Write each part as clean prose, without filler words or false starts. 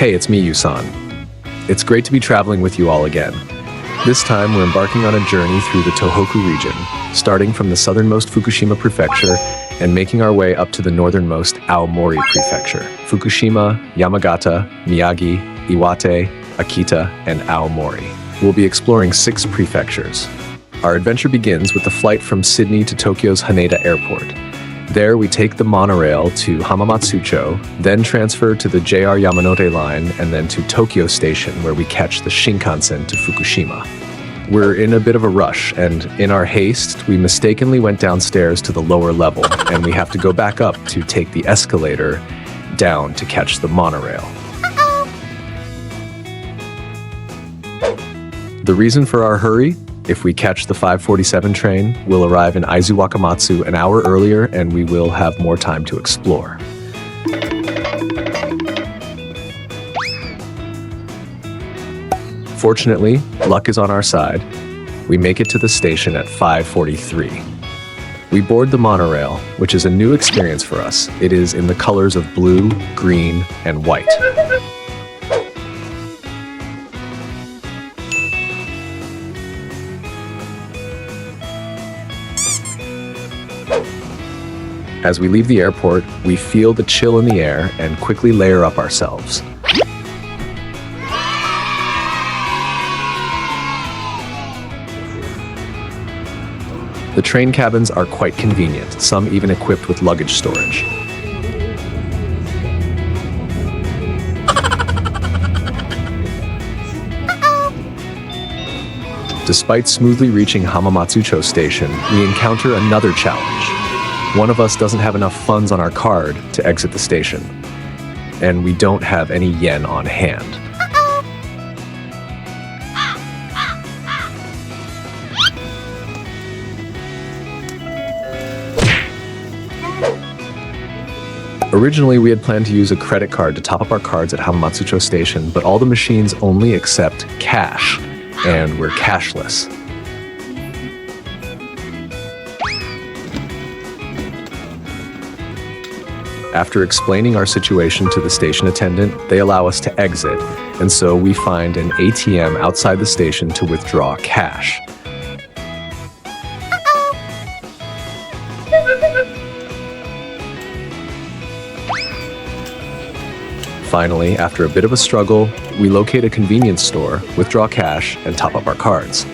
Hey, it's me, Yusan. It's great to be traveling with you all again. This time, we're embarking on a journey through the Tohuku region, starting from the southernmost Fukushima prefecture and making our way up to the northernmost Aomori prefecture. Fukushima, Yamagata, Miyagi, Iwate, Akita, and Aomori. We'll be exploring 6 prefectures. Our adventure begins with the flight from Sydney to Tokyo's Haneda Airport. There, we take the monorail to Hamamatsucho, then transfer to the JR Yamanote line, and then to Tokyo Station, where we catch the Shinkansen to Fukushima. We're in a bit of a rush, and in our haste, we mistakenly went downstairs to the lower level, and we have to go back up to take the escalator down to catch the monorail. The reason for our hurry? If we catch the 5:47 train, we'll arrive in Aizu Wakamatsu an hour earlier and we will have more time to explore. Fortunately, luck is on our side. We make it to the station at 5:43. We board the monorail, which is a new experience for us. It is in the colors of blue, green, and white. As we leave the airport, we feel the chill in the air and quickly layer up ourselves. The train cabins are quite convenient, some even equipped with luggage storage. Despite smoothly reaching Hamamatsucho Station, we encounter another challenge. One of us doesn't have enough funds on our card to exit the station, and we don't have any yen on hand. Originally, we had planned to use a credit card to top up our cards at Hamamatsucho Station, but all the machines only accept cash, and we're cashless. After explaining our situation to the station attendant, they allow us to exit, and so we find an ATM outside the station to withdraw cash. Finally, after a bit of a struggle, we locate a convenience store, withdraw cash, and top up our cards.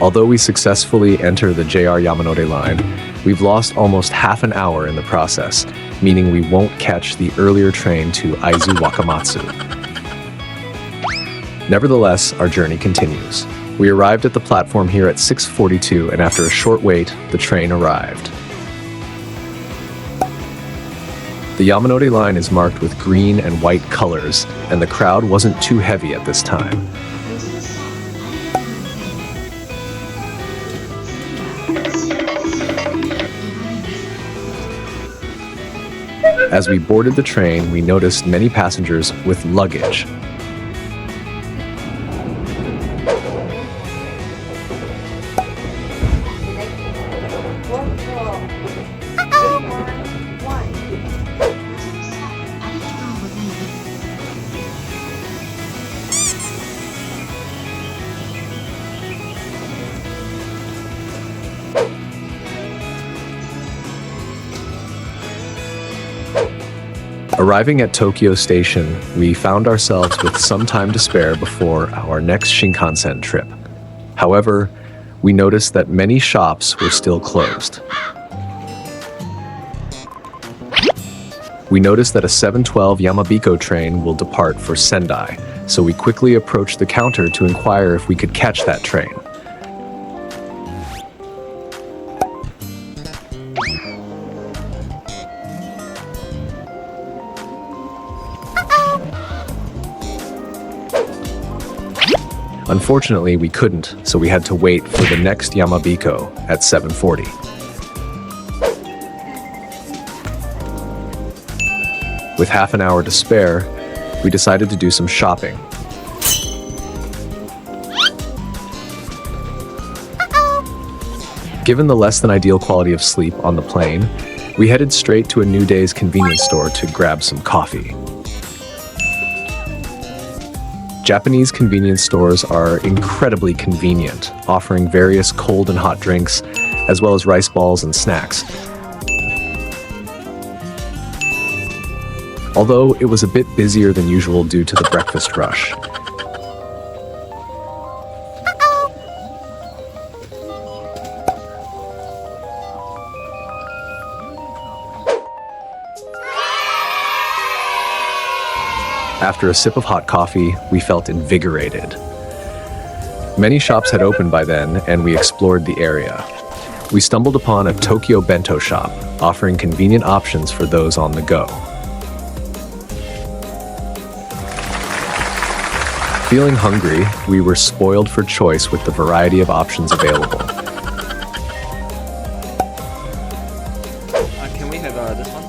Although we successfully enter the JR Yamanote line, we've lost almost half an hour in the process, meaning we won't catch the earlier train to Aizu Wakamatsu. Nevertheless, our journey continues. We arrived at the platform here at 6:42, and after a short wait, the train arrived. The Yamanote line is marked with green and white colors, and the crowd wasn't too heavy at this time. As we boarded the train, we noticed many passengers with luggage. Arriving at Tokyo Station, we found ourselves with some time to spare before our next Shinkansen trip. However, we noticed that many shops were still closed. We noticed that a 7:12 Yamabiko train will depart for Sendai, so we quickly approached the counter to inquire if we could catch that train. Unfortunately, we couldn't, so we had to wait for the next Yamabiko at 7:40. With half an hour to spare, we decided to do some shopping. Given the less than ideal quality of sleep on the plane, we headed straight to a New Day's convenience store to grab some coffee. Japanese convenience stores are incredibly convenient, offering various cold and hot drinks, as well as rice balls and snacks. Although it was a bit busier than usual due to the breakfast rush. After a sip of hot coffee, we felt invigorated. Many shops had opened by then, and we explored the area. We stumbled upon a Tokyo bento shop, offering convenient options for those on the go. Feeling hungry, we were spoiled for choice with the variety of options available. Can we have this one?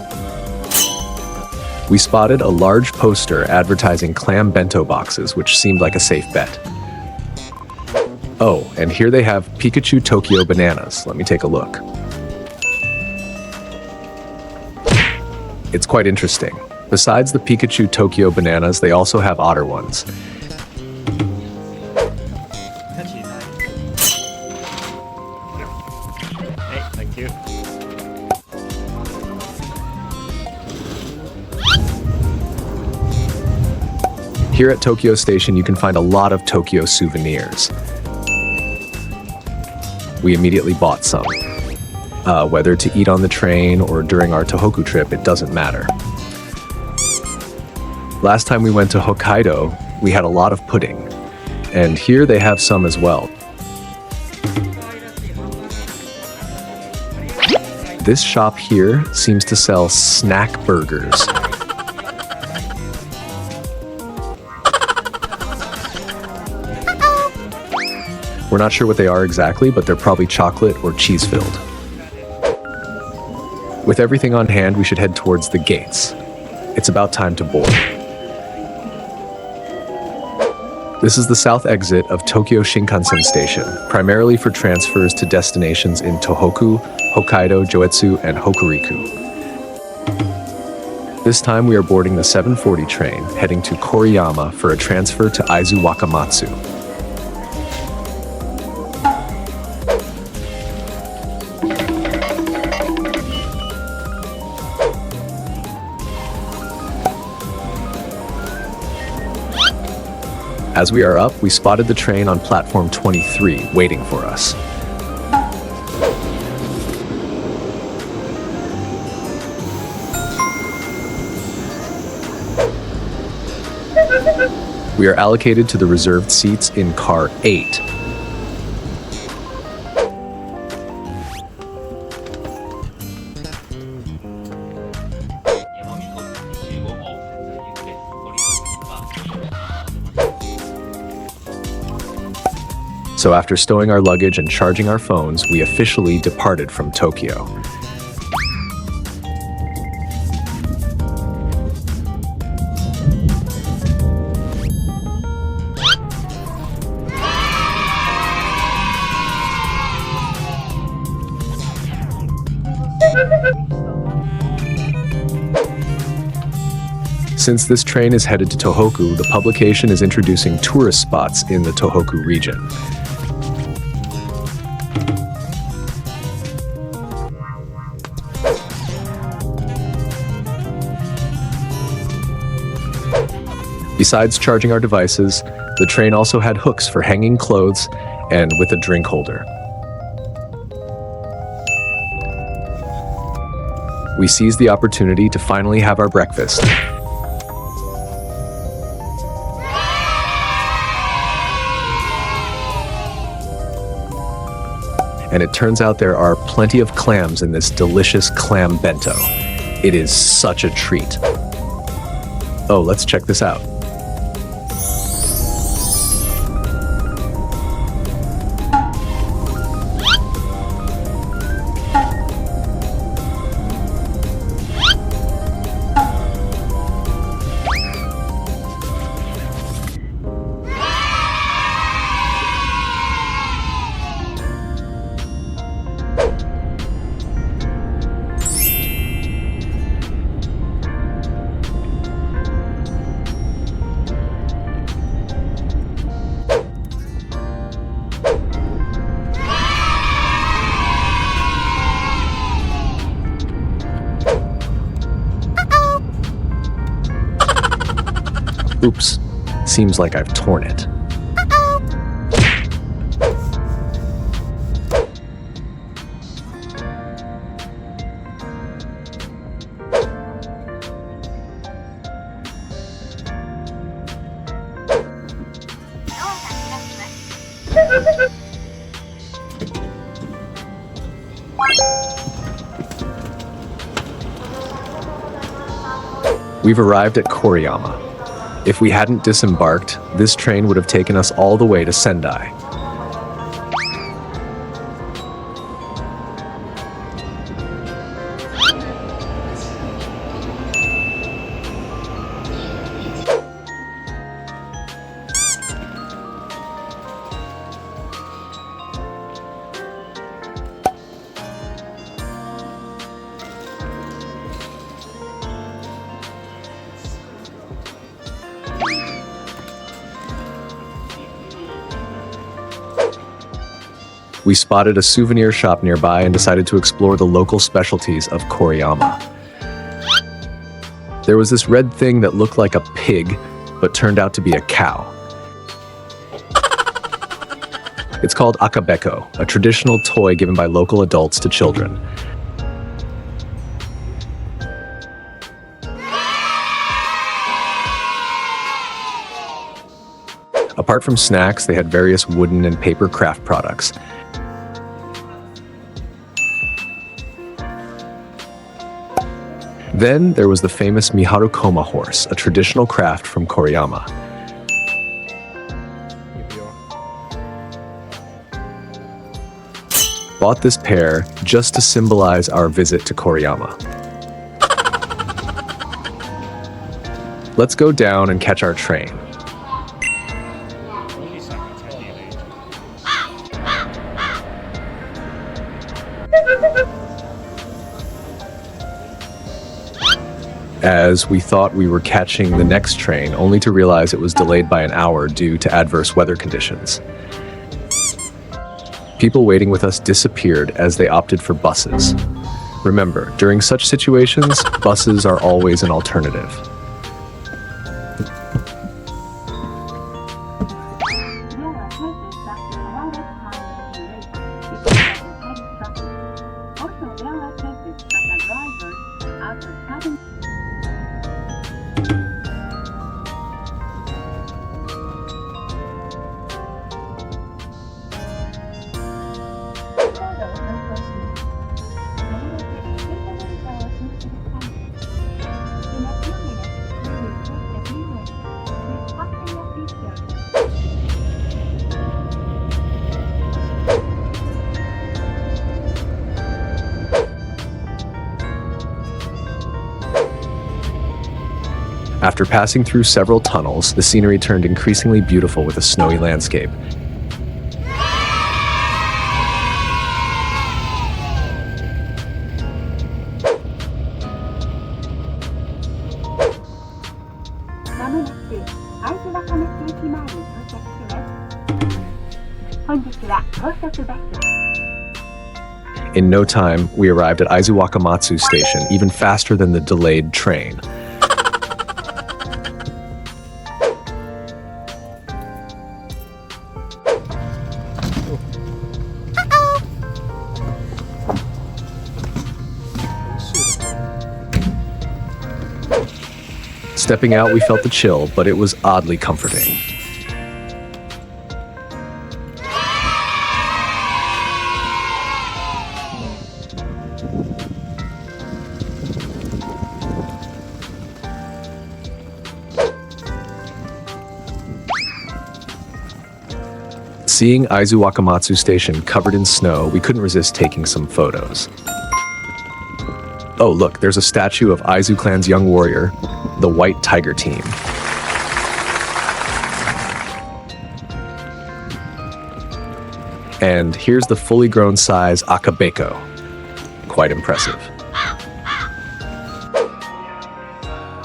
We spotted a large poster advertising clam bento boxes, which seemed like a safe bet. Oh, and here they have Pikachu Tokyo bananas. Let me take a look. It's quite interesting. Besides the Pikachu Tokyo bananas, they also have otter ones. Hey, thank you. Here at Tokyo Station, you can find a lot of Tokyo souvenirs. We immediately bought some. Whether to eat on the train or during our Tohuku trip, it doesn't matter. Last time we went to Hokkaido, we had a lot of pudding. And here they have some as well. This shop here seems to sell snack burgers. We're not sure what they are exactly, but they're probably chocolate or cheese-filled. With everything on hand, we should head towards the gates. It's about time to board. This is the south exit of Tokyo Shinkansen Station, primarily for transfers to destinations in Tohoku, Hokkaido, Joetsu, and Hokuriku. This time we are boarding the 740 train, heading to Koriyama for a transfer to Aizu Wakamatsu. As we are up, we spotted the train on platform 23, waiting for us. We are allocated to the reserved seats in car 8. So after stowing our luggage and charging our phones, we officially departed from Tokyo. Since this train is headed to Tohoku, the publication is introducing tourist spots in the Tohoku region. Besides charging our devices, the train also had hooks for hanging clothes and with a drink holder. We seized the opportunity to finally have our breakfast. And it turns out there are plenty of clams in this delicious clam bento. It is such a treat. Oh, let's check this out. Oops, seems like I've torn it. We've arrived at Koriyama. If we hadn't disembarked, this train would have taken us all the way to Sendai. We spotted a souvenir shop nearby and decided to explore the local specialties of Koriyama. There was this red thing that looked like a pig, but turned out to be a cow. It's called akabeko, a traditional toy given by local adults to children. Apart from snacks, they had various wooden and paper craft products. Then there was the famous Miharukoma horse, a traditional craft from Koriyama. Bought this pair just to symbolize our visit to Koriyama. Let's go down and catch our train. As we thought we were catching the next train, only to realize it was delayed by an hour due to adverse weather conditions. People waiting with us disappeared as they opted for buses. Remember, during such situations, buses are always an alternative. After passing through several tunnels, the scenery turned increasingly beautiful with a snowy landscape. In no time, we arrived at Aizu Wakamatsu station, even faster than the delayed train. Stepping out, we felt the chill, but it was oddly comforting. Seeing Aizu Wakamatsu Station covered in snow, we couldn't resist taking some photos. Oh, look, there's a statue of Aizu Clan's young warrior, the White Tiger Team. And here's the fully grown size akabeko. Quite impressive.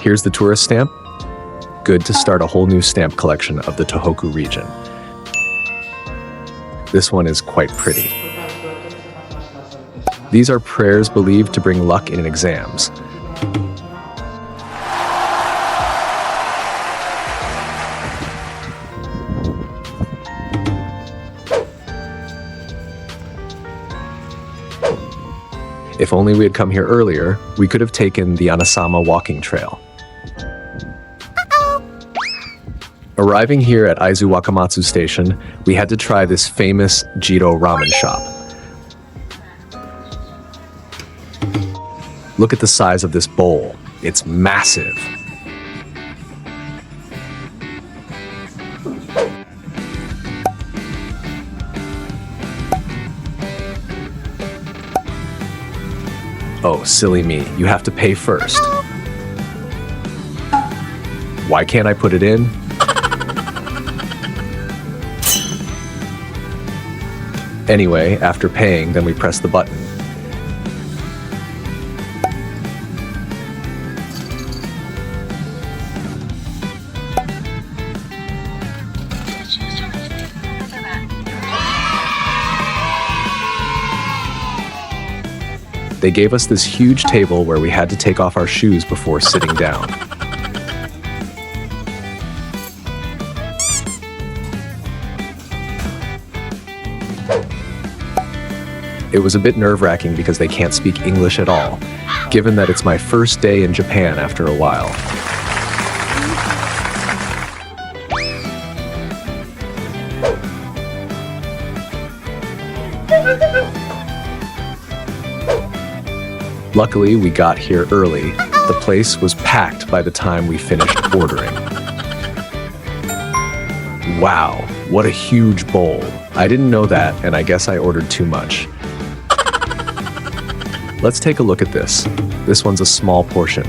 Here's the tourist stamp. Good to start a whole new stamp collection of the Tohuku region. This one is quite pretty. These are prayers believed to bring luck in exams. If only we had come here earlier, we could have taken the Anasama walking trail. Arriving here at Aizu Wakamatsu station, we had to try this famous Jiro Ramen shop. Look at the size of this bowl. It's massive. Oh, silly me, you have to pay first. Why can't I put it in? Anyway, after paying, then we press the button. They gave us this huge table where we had to take off our shoes before sitting down. It was a bit nerve-wracking because they can't speak English at all, given that it's my first day in Japan after a while. Luckily, we got here early. The place was packed by the time we finished ordering. Wow, what a huge bowl. I didn't know that, and I guess I ordered too much. Let's take a look at this. This one's a small portion.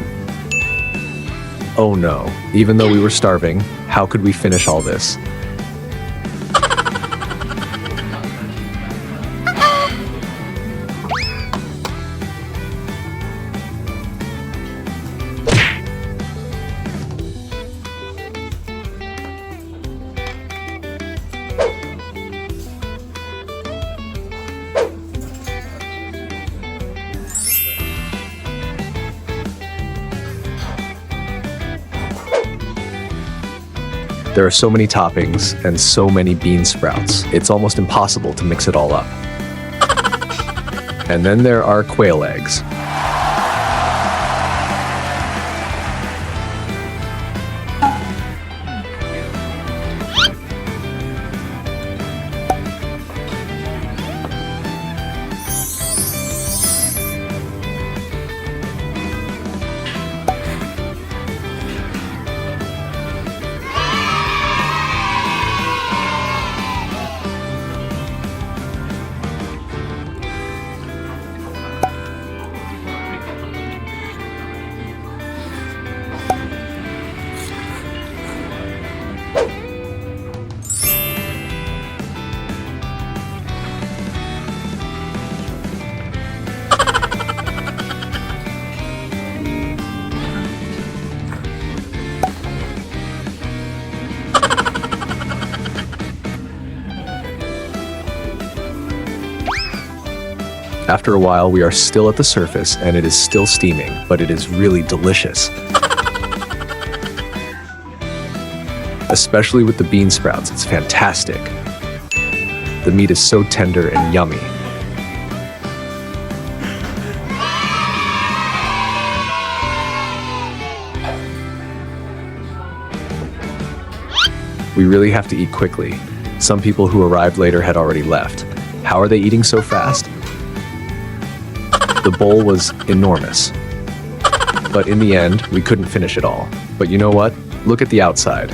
Oh no, even though we were starving, how could we finish all this? There are so many toppings and so many bean sprouts, it's almost impossible to mix it all up. And then there are quail eggs. After a while, we are still at the surface and it is still steaming, but it is really delicious. Especially with the bean sprouts, it's fantastic. The meat is so tender and yummy. We really have to eat quickly. Some people who arrived later had already left. How are they eating so fast? The bowl was enormous. But in the end, we couldn't finish it all. But you know what? Look at the outside.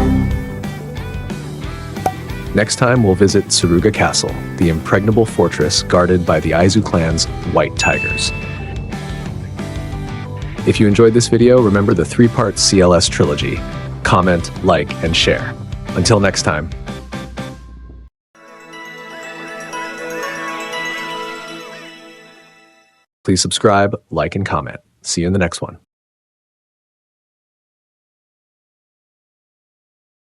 Next time, we'll visit Tsuruga Castle, the impregnable fortress guarded by the Aizu clan's white tigers. If you enjoyed this video, remember the 3-part CLS trilogy. Comment, like, and share. Until next time. Please subscribe, like, and comment. See you in the next one.